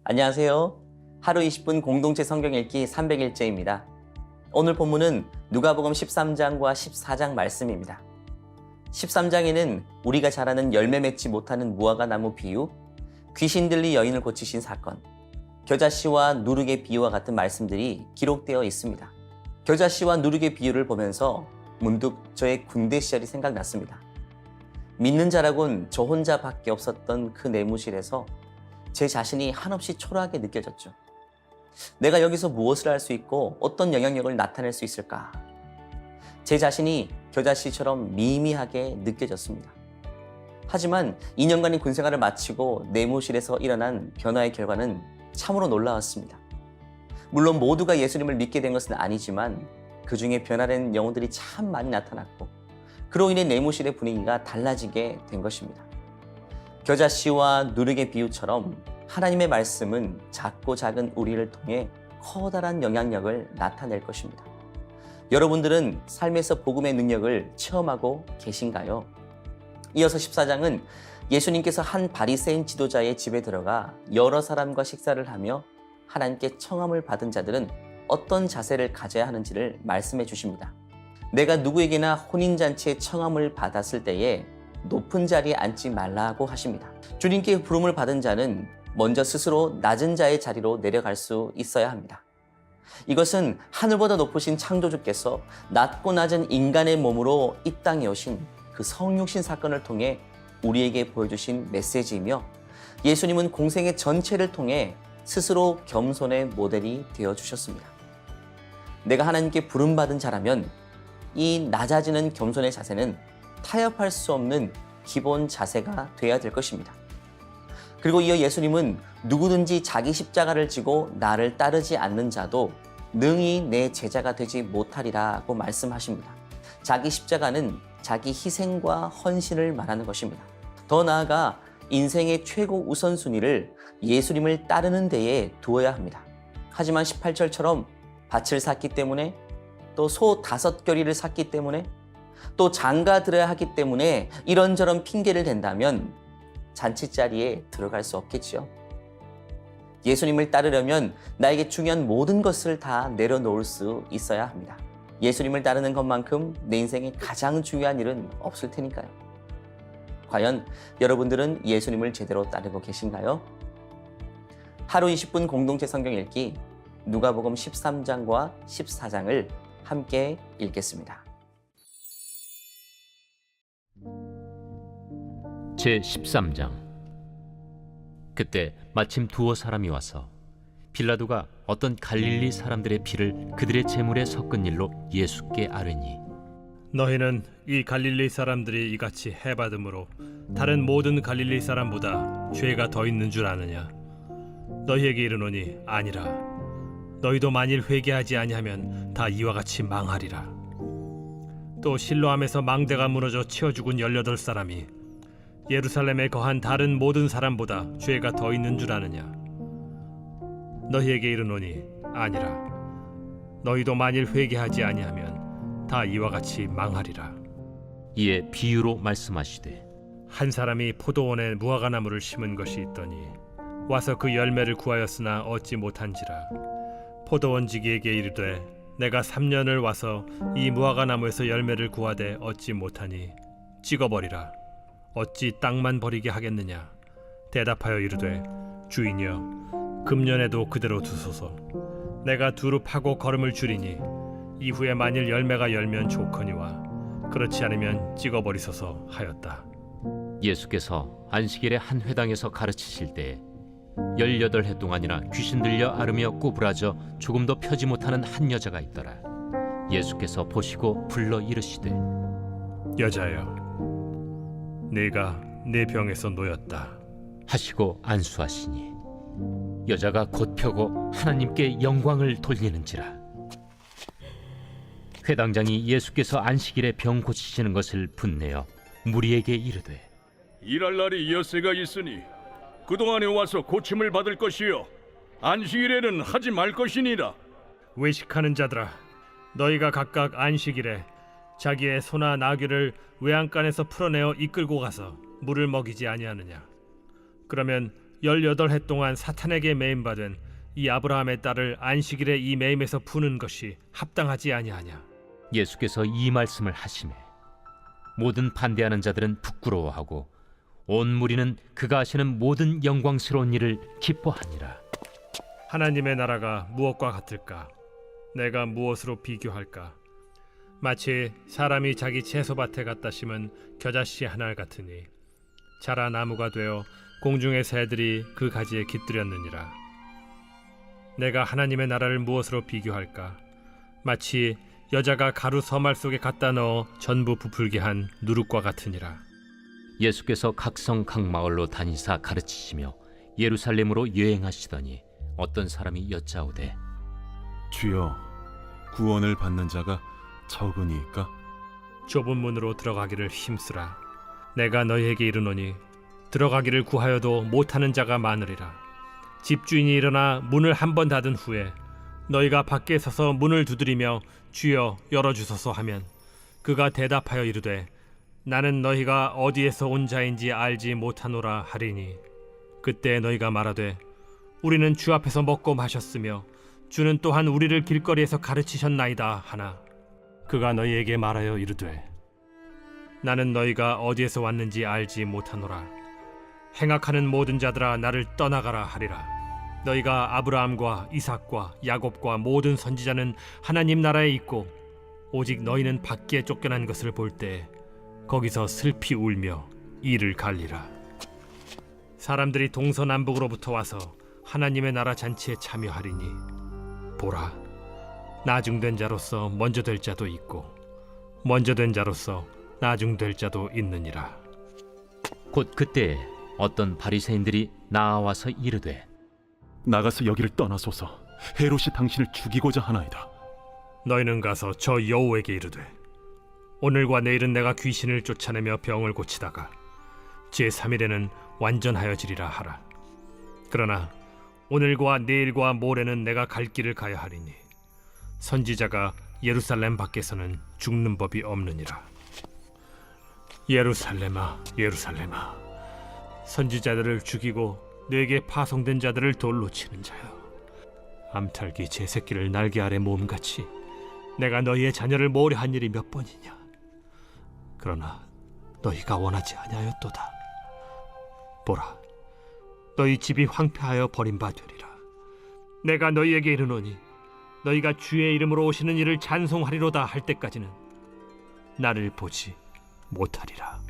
안녕하세요. 하루 20분 공동체 성경 읽기 300일째입니다. 오늘 본문은 누가복음 13장과 14장 말씀입니다. 13장에는 우리가 잘 아는 열매 맺지 못하는 무화과 나무 비유, 귀신 들린 여인을 고치신 사건, 겨자씨와 누룩의 비유와 같은 말씀들이 기록되어 있습니다. 겨자씨와 누룩의 비유를 보면서 문득 저의 군대 시절이 생각났습니다. 믿는 자라곤 저 혼자밖에 없었던 그 내무실에서 제 자신이 한없이 초라하게 느껴졌죠. 내가 여기서 무엇을 할 수 있고 어떤 영향력을 나타낼 수 있을까? 제 자신이 겨자씨처럼 미미하게 느껴졌습니다. 하지만 2년간의 군생활을 마치고 내무실에서 일어난 변화의 결과는 참으로 놀라웠습니다. 물론 모두가 예수님을 믿게 된 것은 아니지만 그 중에 변화된 영혼들이 참 많이 나타났고 그로 인해 내무실의 분위기가 달라지게 된 것입니다. 겨자씨와 누룩의 비유처럼 하나님의 말씀은 작고 작은 우리를 통해 커다란 영향력을 나타낼 것입니다. 여러분들은 삶에서 복음의 능력을 체험하고 계신가요? 이어서 14장은 예수님께서 한 바리새인 지도자의 집에 들어가 여러 사람과 식사를 하며 하나님께 청함을 받은 자들은 어떤 자세를 가져야 하는지를 말씀해 주십니다. 내가 누구에게나 혼인잔치에 청함을 받았을 때에 높은 자리에 앉지 말라고 하십니다. 주님께 부름을 받은 자는 먼저 스스로 낮은 자의 자리로 내려갈 수 있어야 합니다. 이것은 하늘보다 높으신 창조주께서 낮고 낮은 인간의 몸으로 이 땅에 오신 그 성육신 사건을 통해 우리에게 보여주신 메시지이며 예수님은 공생의 전체를 통해 스스로 겸손의 모델이 되어주셨습니다. 내가 하나님께 부름받은 자라면 이 낮아지는 겸손의 자세는 타협할 수 없는 기본 자세가 되어야 될 것입니다. 그리고 이어 예수님은 누구든지 자기 십자가를 지고 나를 따르지 않는 자도 능히 내 제자가 되지 못하리라고 말씀하십니다. 자기 십자가는 자기 희생과 헌신을 말하는 것입니다. 더 나아가 인생의 최고 우선순위를 예수님을 따르는 데에 두어야 합니다. 하지만 18절처럼 밭을 샀기 때문에 또 소 5겨리를 샀기 때문에 또 장가 들어야 하기 때문에 이런저런 핑계를 댄다면 잔치자리에 들어갈 수 없겠죠. 예수님을 따르려면 나에게 중요한 모든 것을 다 내려놓을 수 있어야 합니다. 예수님을 따르는 것만큼 내 인생에 가장 중요한 일은 없을 테니까요. 과연 여러분들은 예수님을 제대로 따르고 계신가요? 하루 20분 공동체 성경 읽기 누가복음 13장과 14장을 함께 읽겠습니다. 제13장. 그때 마침 두어 사람이 와서 빌라도가 어떤 갈릴리 사람들의 피를 그들의 제물에 섞은 일로 예수께 아뢰니, 너희는 이 갈릴리 사람들이 이같이 해받음으로 다른 모든 갈릴리 사람보다 죄가 더 있는 줄 아느냐? 너희에게 이르노니 아니라. 너희도 만일 회개하지 아니하면 다 이와 같이 망하리라. 또 실로암에서 망대가 무너져 치어 죽은 18사람이 예루살렘에 거한 다른 모든 사람보다 죄가 더 있는 줄 아느냐? 너희에게 이르노니 아니라. 너희도 만일 회개하지 아니하면 다 이와 같이 망하리라. 이에 비유로 말씀하시되, 한 사람이 포도원에 무화과 나무를 심은 것이 있더니 와서 그 열매를 구하였으나 얻지 못한지라. 포도원지기에게 이르되 내가 3년을 와서 이 무화과 나무에서 열매를 구하되 얻지 못하니 찍어버리라. 어찌 땅만 버리게 하겠느냐? 대답하여 이르되 주인이여, 금년에도 그대로 두소서. 내가 두루 파고 거름을 줄이니 이후에 만일 열매가 열면 좋거니와 그렇지 않으면 찍어버리소서 하였다. 예수께서 안식일에 한 회당에서 가르치실 때에 18해 동안이나 귀신 들려 앓으며 꼬부라져 조금도 펴지 못하는 한 여자가 있더라. 예수께서 보시고 불러 이르시되, 여자여, 네가 내 병에서 놓였다 하시고 안수하시니 여자가 곧 펴고 하나님께 영광을 돌리는지라. 회당장이 예수께서 안식일에 병 고치시는 것을 분내어 무리에게 이르되, 일할 날이 엿새가 있으니 그동안에 와서 고침을 받을 것이요 안식일에는 하지 말 것이니라. 외식하는 자들아, 너희가 각각 안식일에 자기의 소나 나귀를 외양간에서 풀어내어 이끌고 가서 물을 먹이지 아니하느냐? 그러면 18해 동안 사탄에게 매임받은 이 아브라함의 딸을 안식일에 이 매임에서 푸는 것이 합당하지 아니하냐. 예수께서 이 말씀을 하시매 모든 반대하는 자들은 부끄러워하고 온 무리는 그가 하시는 모든 영광스러운 일을 기뻐하니라. 하나님의 나라가 무엇과 같을까? 내가 무엇으로 비교할까? 마치 사람이 자기 채소밭에 갖다 심은 겨자씨 한 알 같으니 자라 나무가 되어 공중의 새들이 그 가지에 깃들였느니라. 내가 하나님의 나라를 무엇으로 비교할까? 마치 여자가 가루 서말 속에 갖다 넣어 전부 부풀게 한 누룩과 같으니라. 예수께서 각성 각 마을로 다니사 가르치시며 예루살렘으로 여행하시더니 어떤 사람이 여짜오되 주여, 구원을 받는 자가 적으니까? 좁은 문으로 들어가기를 힘쓰라. 내가 너희에게 이르노니 들어가기를 구하여도 못하는 자가 많으리라. 집주인이 일어나 문을 한 번 닫은 후에 너희가 밖에 서서 문을 두드리며 주여 열어주소서 하면 그가 대답하여 이르되 나는 너희가 어디에서 온 자인지 알지 못하노라 하리니 그때 너희가 말하되 우리는 주 앞에서 먹고 마셨으며 주는 또한 우리를 길거리에서 가르치셨나이다 하나 그가 너희에게 말하여 이르되 나는 너희가 어디에서 왔는지 알지 못하노라. 행악하는 모든 자들아 나를 떠나가라 하리라. 너희가 아브라함과 이삭과 야곱과 모든 선지자는 하나님 나라에 있고 오직 너희는 밖에 쫓겨난 것을 볼 때 거기서 슬피 울며 이를 갈리라. 사람들이 동서남북으로부터 와서 하나님의 나라 잔치에 참여하리니 보라, 나중된 자로서 먼저 될 자도 있고 먼저 된 자로서 나중될 자도 있느니라. 곧 그때 어떤 바리새인들이 나와서 이르되 나가서 여기를 떠나소서. 헤롯이 당신을 죽이고자 하나이다. 너희는 가서 저 여호에게 이르되 오늘과 내일은 내가 귀신을 쫓아내며 병을 고치다가 제3일에는 완전하여지리라 하라. 그러나 오늘과 내일과 모레는 내가 갈 길을 가야 하리니 선지자가 예루살렘 밖에서는 죽는 법이 없느니라. 예루살렘아, 예루살렘아, 선지자들을 죽이고 내게 파송된 자들을 돌로 치는 자여, 암탉이 제 새끼를 날개 아래 모음같이 내가 너희의 자녀를 모으려 한 일이 몇 번이냐. 그러나 너희가 원하지 아니하였도다. 보라, 너희 집이 황폐하여 버림받으리라. 내가 너희에게 이르노니 너희가 주의 이름으로 오시는 이를 찬송하리로다 할 때까지는 나를 보지 못하리라.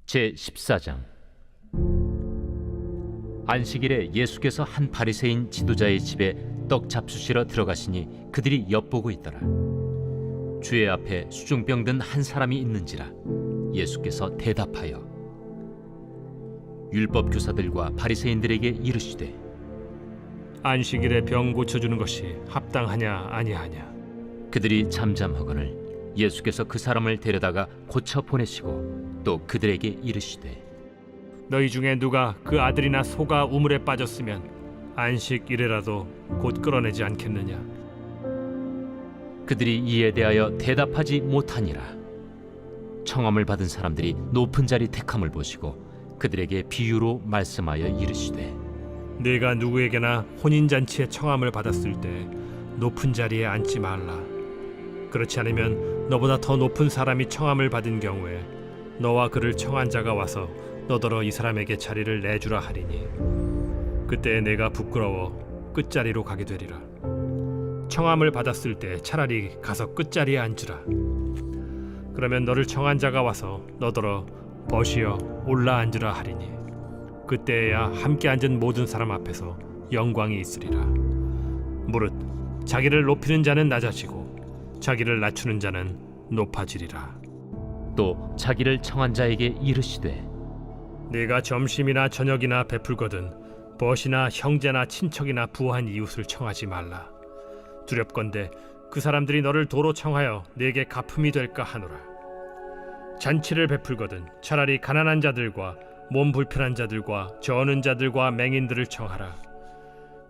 제14장. 안식일에 예수께서 한 바리새인 지도자의 집에 떡 잡수시러 들어가시니 그들이 엿보고 있더라. 주의 앞에 수중병 든 한 사람이 있는지라. 예수께서 대답하여 율법 교사들과 바리새인들에게 이르시되 안식일에 병 고쳐주는 것이 합당하냐 아니하냐. 그들이 잠잠하거늘 예수께서 그 사람을 데려다가 고쳐 보내시고 또 그들에게 이르시되 너희 중에 누가 그 아들이나 소가 우물에 빠졌으면 안식일에라도 곧 끌어내지 않겠느냐. 그들이 이에 대하여 대답하지 못하니라. 청함을 받은 사람들이 높은 자리 택함을 보시고 그들에게 비유로 말씀하여 이르시되 네가 누구에게나 혼인잔치에 청함을 받았을 때 높은 자리에 앉지 말라. 그렇지 않으면 너보다 더 높은 사람이 청함을 받은 경우에 너와 그를 청한 자가 와서 너더러 이 사람에게 자리를 내주라 하리니 그때 내가 부끄러워 끝자리로 가게 되리라. 청함을 받았을 때 차라리 가서 끝자리에 앉으라. 그러면 너를 청한 자가 와서 너더러 벗이여 올라 앉으라 하리니 그때야 함께 앉은 모든 사람 앞에서 영광이 있으리라. 무릇 자기를 높이는 자는 낮아지고 자기를 낮추는 자는 높아지리라. 또 자기를 청한 자에게 이르시되 네가 점심이나 저녁이나 베풀거든 벗이나 형제나 친척이나 부한 이웃을 청하지 말라. 두렵건대 그 사람들이 너를 도로 청하여 네게 갚음이 될까 하노라. 잔치를 베풀거든 차라리 가난한 자들과 몸 불편한 자들과 저는 자들과 맹인들을 청하라.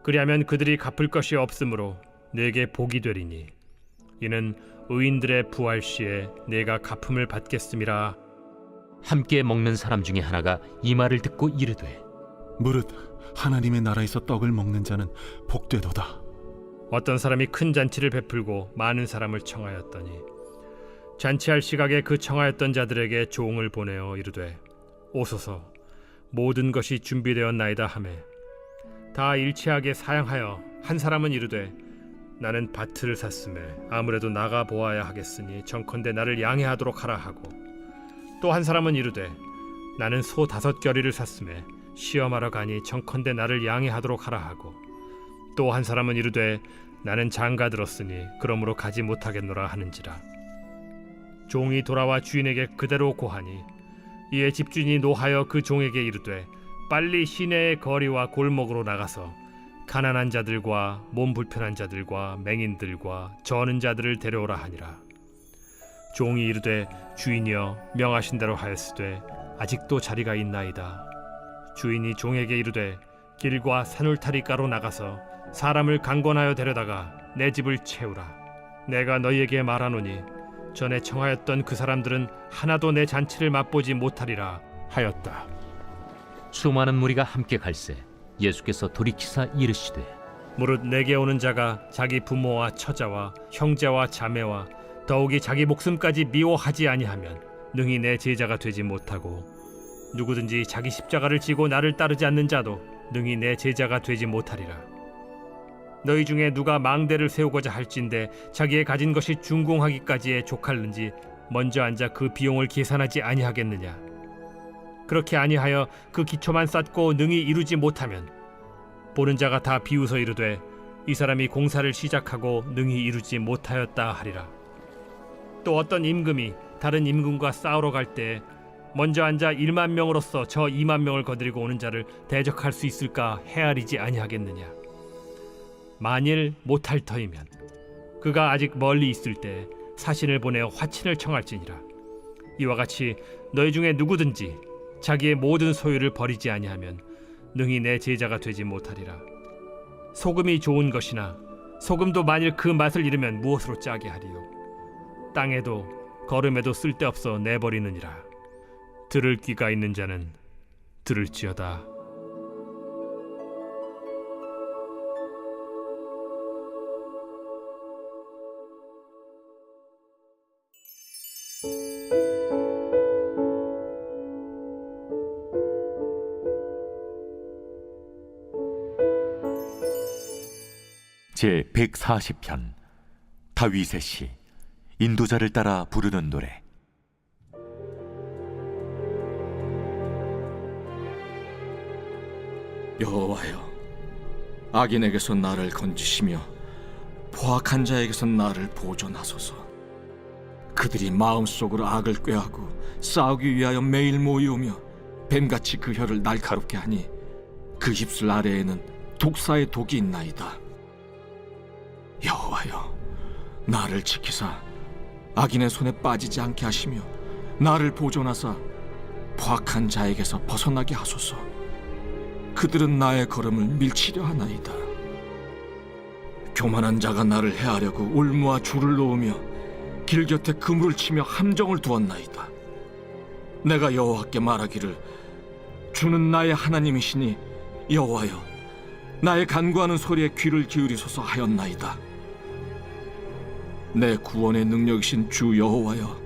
그리하면 그들이 갚을 것이 없으므로 네게 복이 되리니 이는 의인들의 부활 시에 내가 갚음을 받겠음이라. 함께 먹는 사람 중에 하나가 이 말을 듣고 이르되 무릇 하나님의 나라에서 떡을 먹는 자는 복되도다. 어떤 사람이 큰 잔치를 베풀고 많은 사람을 청하였더니 잔치할 시각에 그 청하였던 자들에게 종을 보내어 이르되 오소서, 모든 것이 준비되었나이다 하매 다 일치하게 사양하여 한 사람은 이르되 나는 밭을 샀음에 아무래도 나가 보아야 하겠으니 정컨대 나를 양해하도록 하라 하고, 또 한 사람은 이르되 나는 소 5겨리를 샀음에 시험하러 가니 정컨대 나를 양해하도록 하라 하고, 또 한 사람은 이르되 나는 장가 들었으니 그러므로 가지 못하겠노라 하는지라. 종이 돌아와 주인에게 그대로 고하니 이에 집주인이 노하여 그 종에게 이르되 빨리 시내의 거리와 골목으로 나가서 가난한 자들과 몸 불편한 자들과 맹인들과 저는 자들을 데려오라 하니라. 종이 이르되 주인이여 명하신 대로 하였으되 아직도 자리가 있나이다. 주인이 종에게 이르되 길과 산울타리가로 나가서 사람을 강권하여 데려다가 내 집을 채우라. 내가 너희에게 말하노니 전에 청하였던 그 사람들은 하나도 내 잔치를 맛보지 못하리라 하였다. 수많은 무리가 함께 갈새 예수께서 돌이키사 이르시되 무릇 내게 오는 자가 자기 부모와 처자와 형제와 자매와 더욱이 자기 목숨까지 미워하지 아니하면 능히 내 제자가 되지 못하고, 누구든지 자기 십자가를 지고 나를 따르지 않는 자도 능히 내 제자가 되지 못하리라. 너희 중에 누가 망대를 세우고자 할진대 자기의 가진 것이 준공하기까지에 족할는지 먼저 앉아 그 비용을 계산하지 아니하겠느냐. 그렇게 아니하여 그 기초만 쌓고 능히 이루지 못하면 보는 자가 다 비웃어 이르되 이 사람이 공사를 시작하고 능히 이루지 못하였다 하리라. 또 어떤 임금이 다른 임금과 싸우러 갈 때 먼저 앉아 1만 명으로서 저 2만 명을 거느리고 오는 자를 대적할 수 있을까 헤아리지 아니하겠느냐. 만일 못할 터이면 그가 아직 멀리 있을 때 사신을 보내어 화친을 청할지니라. 이와 같이 너희 중에 누구든지 자기의 모든 소유를 버리지 아니하면 능히 내 제자가 되지 못하리라. 소금이 좋은 것이나 소금도 만일 그 맛을 잃으면 무엇으로 짜게 하리요. 땅에도 거름에도 쓸데없어 내버리느니라. 들을 귀가 있는 자는 들을지어다. 제 140편 다윗의 시 인도자를 따라 부르는 노래. 여호와여, 악인에게서 나를 건지시며 포악한 자에게서 나를 보존하소서. 그들이 마음속으로 악을 꾀하고 싸우기 위하여 매일 모이오며 뱀같이 그 혀를 날카롭게 하니 그 입술 아래에는 독사의 독이 있나이다. 여호와여, 나를 지키사 악인의 손에 빠지지 않게 하시며 나를 보존하사 포악한 자에게서 벗어나게 하소서. 그들은 나의 걸음을 밀치려 하나이다. 교만한 자가 나를 해하려고 올무와 줄을 놓으며 길 곁에 그물을 치며 함정을 두었나이다. 내가 여호와께 말하기를 주는 나의 하나님이시니 여호와여, 나의 간구하는 소리에 귀를 기울이소서 하였나이다. 내 구원의 능력이신 주 여호와여,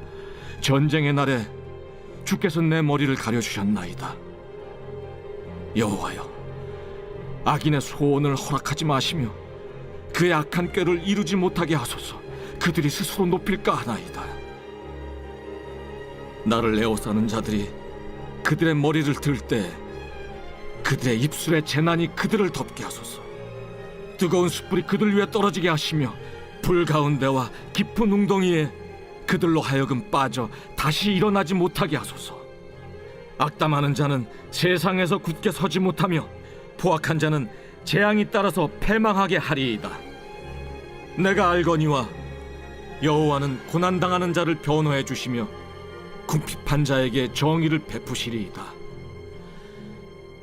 전쟁의 날에 주께서 내 머리를 가려주셨나이다. 여호와여, 악인의 소원을 허락하지 마시며 그의 악한 꾀를 이루지 못하게 하소서. 그들이 스스로 높일까 하나이다. 나를 에워싸는 자들이 그들의 머리를 들 때 그들의 입술의 재난이 그들을 덮게 하소서. 뜨거운 숯불이 그들 위에 떨어지게 하시며 불 가운데와 깊은 웅덩이에 그들로 하여금 빠져 다시 일어나지 못하게 하소서. 악담하는 자는 세상에서 굳게 서지 못하며 포악한 자는 재앙이 따라서 패망하게 하리이다. 내가 알거니와 여호와는 고난당하는 자를 변호해 주시며 궁핍한 자에게 정의를 베푸시리이다.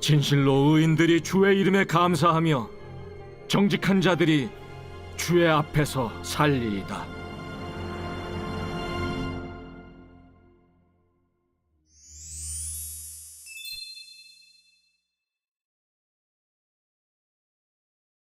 진실로 의인들이 주의 이름에 감사하며 정직한 자들이 주의 앞에서 살리이다.